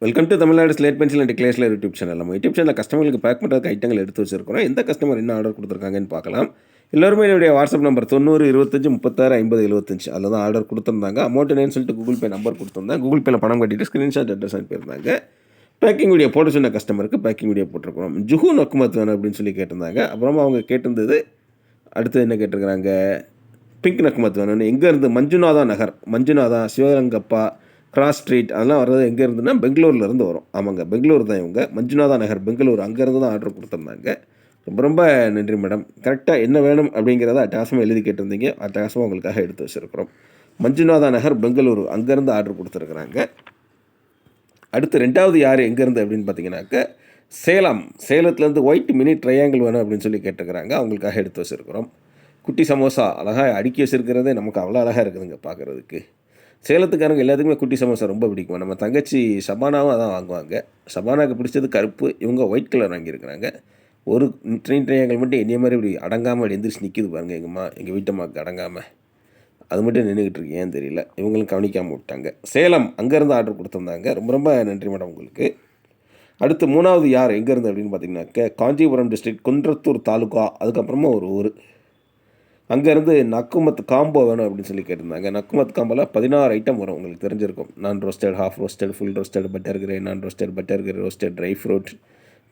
Welcome to Tamil Nadu slate pencil and கிளேஸ்ல YouTube channel. நம்ம YouTube சேனலில் கஸ்டமர்களுக்கு பேக் பண்ணுறதுக்கு ஐட்டங்கள் எடுத்து வச்சிருக்கிறோம். எந்த கஸ்டமர் என்ன ஆர்டர் கொடுத்துருக்காங்கன்னு பார்க்கலாம். எல்லோருமே என்னுடைய வாட்ஸ்அப் நம்பர் 90 25 36 50 75 அதில் தான் ஆர்டர் கொடுத்துருந்தாங்க. அமௌண்ட் என்னன்னு சொல்லிட்டு கூகுள் பே நம்பர் கொடுத்துருந்தேன். கூகுள் பேல பணம் கட்டிட்டு ஸ்க்ரீன்ஷாட் அட்ரஸ் அனுப்பியிருந்தாங்க. பேக்கிங் வீடியோ போட்டு சொன்ன கஸ்டமருக்கு பேக்கிங் வீடியோ போட்டிருக்கிறோம். ஜுஹு நக்குமத் வேணும் அப்படின்னு சொல்லி கேட்டிருந்தாங்க. அப்புறமா அவங்க கேட்டிருந்தது அடுத்து என்ன கேட்டிருக்கிறாங்க, பிங்க் நக்குமத் வேணும்னு. எங்கேருந்து? மஞ்சுநாதா சிவகங்கப்பா கிராஸ் ஸ்ட்ரீட் அதெல்லாம் வர்றது எங்கே இருந்துன்னா பெங்களூர்லேருந்து வரும். ஆமாங்க, பெங்களூர் தான் இவங்க. மஞ்சுநாதா நகர் பெங்களூர், அங்கேருந்து தான் ஆர்டர் கொடுத்துருந்தாங்க. ரொம்ப ரொம்ப நன்றி மேடம். கரெக்டாக என்ன வேணும் அப்படிங்கிறத அட்டாசமாக எழுதி கேட்டிருந்தீங்க. அட்டாசமாக உங்களுக்காக எடுத்து வச்சுருக்கிறோம். மஞ்சுநாதா நகர் பெங்களூரு, அங்கேருந்து ஆர்டர் கொடுத்துருக்குறாங்க. அடுத்து ரெண்டாவது யார் எங்கேருந்து அப்படின்னு பார்த்தீங்கன்னாக்க சேலத்துலேருந்து ஒயிட் மினி ட்ரையாங்கிள் வேணும் அப்படின்னு சொல்லி கேட்டுருக்குறாங்க. அவங்களுக்காக எடுத்து வச்சுருக்கிறோம். குட்டி சமோசா அழகாக அடுக்கி வச்சுருக்கிறதே நமக்கு அவ்வளோ அழகாக இருக்குதுங்க பார்க்குறதுக்கு. சேலத்துக்காரங்க எல்லாத்துக்குமே குட்டி சமோசா ரொம்ப பிடிக்கும். நம்ம தங்கச்சி ஷபானாவும் அதான் வாங்குவாங்க. ஷபானாவுக்கு பிடிச்சது கருப்பு, இவங்க ஒயிட் கலர் வாங்கியிருக்கிறாங்க. ஒரு ட்ரையாங்கிள் மட்டும் என்னைய மாதிரி இப்படி அடங்காமல் எந்திரிச்சு நிற்கிது பாருங்கள். எங்கள் வீட்டம்மாவுக்கு அடங்காமல் அது மட்டும் நின்றுக்கிட்டு இருக்கு, ஏன்னு தெரியல. இவங்களும் கவனிக்காமல் விட்டாங்க. சேலம் அங்கேருந்து ஆர்டர் கொடுத்துருந்தாங்க. ரொம்ப ரொம்ப நன்றி மேடம் உங்களுக்கு. அடுத்து மூணாவது யார் எங்கேருந்து அப்படின்னு பார்த்தீங்கன்னாக்க காஞ்சிபுரம் டிஸ்ட்ரிக்ட் குன்றத்தூர் தாலுக்கா, அதுக்கப்புறமா ஒரு ஊர். அங்கேருந்து நக்குமத் காம்போ வேணும் அப்படின்னு சொல்லி கேட்டிருந்தாங்க. நக்குமத் காம்போவில் 16 ஐட்டம் வரும், உங்களுக்கு தெரிஞ்சிருக்கும். Non roasted, half roasted, full roasted, butter grey, non roasted, butter grey roasted, dry fruit,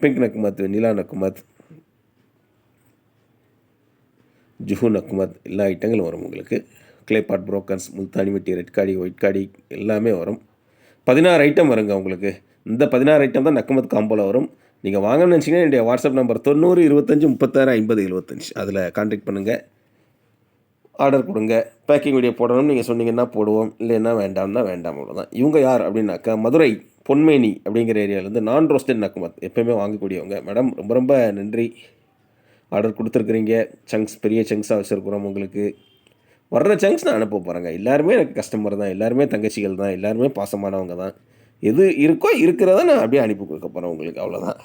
pink நக்குமத், நிலா நக்குமத், ஜுஹு நக்குமத், எல்லா ஐட்டங்களும் வரும் உங்களுக்கு. Clay pot brokens, Multani mitti, red காடி, ஒயிட் காடி எல்லாமே வரும். 16 ஐட்டம் வருங்க உங்களுக்கு. இந்த 16 ஐட்டம் தான் நக்குமத் காம்போவில் வரும். நீங்கள் வாங்கணும்னு நினச்சிங்கன்னா என்னுடைய வாட்ஸ்அப் நம்பர் 90 25 36 50 75 அதில் கான்டாக்ட் பண்ணுங்கள், ஆர்டர் கொடுங்க. பேக்கிங் வீடியோ போடணும்னு நீங்கள் சொன்னீங்கன்னா போடுவோம், இல்லைன்னா வேண்டாம்னா வேண்டாம், அவ்வளோதான். இவங்க யார் அப்படின்னாக்கா மதுரை பொன்மேனி அப்படிங்கிற ஏரியாவிலேருந்து நான் ரோஸ்டட் நக்குமத் எப்போயுமே வாங்கக்கூடியவங்க. மேடம் ரொம்ப ரொம்ப நன்றி, ஆர்டர் கொடுத்துருக்குறீங்க. சங்க்ஸ் பெரிய சங்க்ஸாக வச்சுருக்குறோம் உங்களுக்கு. வர்ற சங்க்ஸ் நான் அனுப்ப போகிறேங்க. எல்லாருமே எனக்கு கஸ்டமர் தான், எல்லாருமே தங்கச்சிகள் தான், எல்லாருமே பாசமானவங்க தான். எது இருக்கோ இருக்கிறத நான் அப்படியே அனுப்பி கொடுக்க போகிறேன் உங்களுக்கு, அவ்வளோதான்.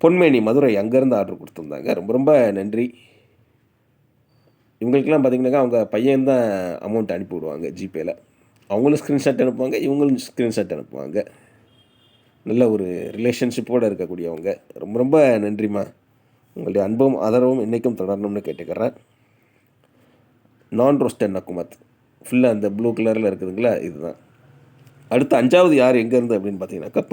பொன்மேனி மதுரை அங்கேருந்து ஆர்டர் கொடுத்துருந்தாங்க. ரொம்ப ரொம்ப நன்றி. இவங்களுக்கெல்லாம் பார்த்திங்கனாக்கா அவங்க பையன் தான் அமௌண்ட் அனுப்பி விடுவாங்க ஜிபேயில். அவங்களும் ஸ்க்ரீன்ஷாட் அனுப்புவாங்க, இவங்களும் ஸ்க்ரீன்ஷாட் அனுப்புவாங்க. நல்ல ஒரு ரிலேஷன்ஷிப்போடு இருக்கக்கூடியவங்க. ரொம்ப ரொம்ப நன்றிம்மா. உங்களுடைய அன்பும் ஆதரவும் என்றைக்கும் தொடரணும்னு கேட்டுக்கிறேன். நான் ரோஸ்டட் நக்குமத் ஃபுல்லாக அந்த ப்ளூ கலரில் இருக்குதுங்களா, இதுதான். அடுத்து அஞ்சாவது யார் எங்கேருந்து அப்படின்னு பார்த்தீங்கன்னாக்கா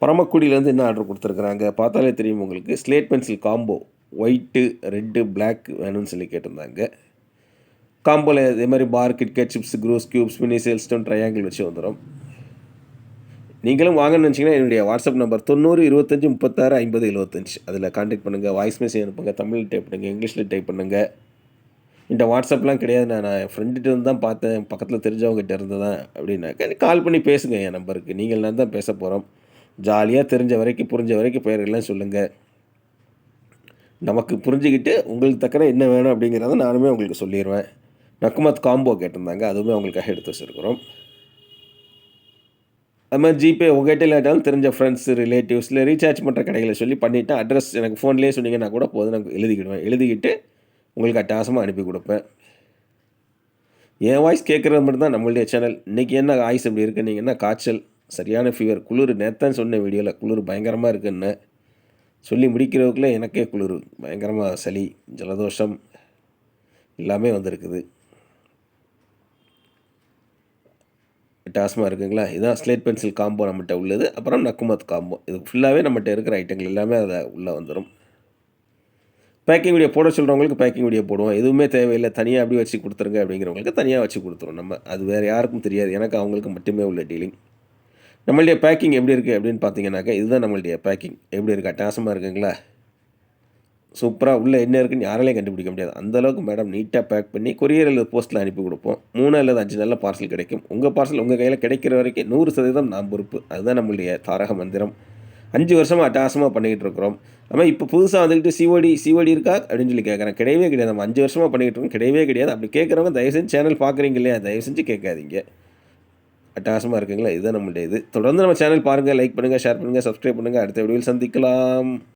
பரமக்குடியிலேருந்து என்ன ஆர்டர் கொடுத்துருக்குறாங்க பார்த்தாலே தெரியும் உங்களுக்கு. Slate pencil combo white red black வேணும்னு சொல்லி கேட்டிருந்தாங்க. காம்போவில் இதே மாதிரி பார், கிட்கேட், சிப்ஸ், க்ரூஸ், க்யூப்ஸ், மினி சேல்ஸ்டோன், ட்ரையாங்கிள் வச்சு வந்துடும். நீங்களும் வாங்கன்னு நினச்சிங்கன்னா என்னுடைய வாட்ஸ்அப் நம்பர் 90 25 36 50 75 அதில் கான்டாக்ட் பண்ணுங்கள். வாய்ஸ் மெசேஜ் அனுப்புங்க. தமிழில் டைப் பண்ணுங்கள், இங்கிலீஷில் டைப் பண்ணுங்கள். இந்த வாட்ஸ்அப்லாம் கிடையாது, நான் என் ஃப்ரெண்டுகிட்ட இருந்து தான் பார்த்தேன், பக்கத்தில் தெரிஞ்சவங்ககிட்ட இருந்து தான் அப்படின்னாக்கா கால் பண்ணி பேசுங்க என் நம்பருக்கு. நீங்கள் நான் தான் பேச போகிறோம். ஜாலியாக தெரிஞ்ச வரைக்கும் புரிஞ்ச வரைக்கும் பெயர்கள்லாம் சொல்லுங்கள். நமக்கு புரிஞ்சுக்கிட்டு உங்களுக்கு தக்கன என்ன வேணும் அப்படிங்கிறத நானுமே உங்களுக்கு சொல்லிடுவேன். நக்குமத் காம்போ கேட்டிருந்தாங்க, அதுவுமே அவங்களுக்காக எடுத்து வச்சுருக்கிறோம். அது மாதிரி ஜிபே உங்கள்கிட்ட இல்லாட்டாலும் தெரிஞ்ச ஃப்ரெண்ட்ஸு, ரிலேட்டிவ்ஸ் இல்லை ரீசார்ஜ் பண்ணுற கடைகளை சொல்லி பண்ணிவிட்டு அட்ரஸ் எனக்கு ஃபோன்லேயே சொன்னீங்கன்னா கூட போதும், நான் எழுதிக்கிட்டு உங்களுக்கு அட்டாசமாக அனுப்பி கொடுப்பேன். என் வாய்ஸ் கேட்குறது மட்டும்தான் நம்மளுடைய சேனல். இன்றைக்கி என்ன வாய்ஸ் எப்படி இருக்குன்னீங்கன்னா காய்ச்சல், சரியான ஃபீவர், குளிர். நேற்று சொன்ன வீடியோவில் குளிர் பயங்கரமாக இருக்குன்னு சொல்லி முடிக்கிறதுக்குள்ளே எனக்கே குளிர், பயங்கரமாக சளி, ஜலதோஷம் எல்லாமே வந்திருக்குது. டாஸ்மாக இருக்குங்களா. இதுதான் ஸ்லேட் பென்சில் காம்போ நம்மகிட்ட உள்ளது. அப்புறம் நக்குமத் காம்போ, இது ஃபுல்லாகவே நம்மகிட்ட இருக்கிற ஐட்டங்கள் எல்லாமே அதை உள்ளே வந்துடும். பேக்கிங் வீடியோ போட சொல்கிறவங்களுக்கு பேக்கிங் வீடியோ போடுவோம். எதுவுமே தேவையில்லை, தனியாக அப்படி வச்சு கொடுத்துருங்க அப்படிங்கிறவங்களுக்கு தனியாக வச்சு கொடுத்துருவோம். நம்ம அது வேறு யாருக்கும் தெரியாது, எனக்கு அவங்களுக்கு மட்டுமே உள்ள டீலிங். நம்மளுடைய பேக்கிங் எப்படி இருக்குது அப்படின்னு பார்த்தீங்கன்னாக்கா இதுதான் நம்மளுடைய பேக்கிங். எப்படி இருக்குது, அட்டகாசமாக இருக்குங்களா. சூப்பராக உள்ளே என்ன இருக்குன்னு யாராலையும் கண்டுபிடிக்க முடியாது, அந்தளவுக்கு மேடம் நீட்டாக பேக் பண்ணி கொரியர் அல்லது போஸ்ட்டில் அனுப்பி கொடுப்போம். 3 அல்லது 5 நாளில் பார்சல் கிடைக்கும். உங்கள் பார்சல் உங்கள் கையில் கிடைக்கிற வரைக்கும் 100% நான் பொறுப்பு. அதுதான் நம்மளுடைய தாரக மந்திரம். 5 வருஷமாக அட்டகாசமாக பண்ணிக்கிட்டு இருக்கிறோம். ஆனால் இப்போ புதுசாக வந்துக்கிட்டு சிஓடி இருக்கா அப்படின்னு சொல்லி கேட்குறேன். கிடையவே கிடையாது. நம்ம 5 வருஷமாக பண்ணிக்கிட்டு இருக்கோம், கிடையவே கிடையாது. அப்படி கேட்குறவங்க தயவு செஞ்சு சேனல் பார்க்குறீங்க இல்லையா, தயவு செஞ்சு கேட்காதீங்க. அட்டகாசமாக இருக்குங்களா, இதுதான் நம்மளுடைய இது. தொடர்ந்து நம்ம சேனல் பாருங்கள், லைக் பண்ணுங்கள், ஷேர் பண்ணுங்கள், சப்ஸ்கிரைப் பண்ணுங்கள். அடுத்த வீடியோவில் சந்திக்கலாம்.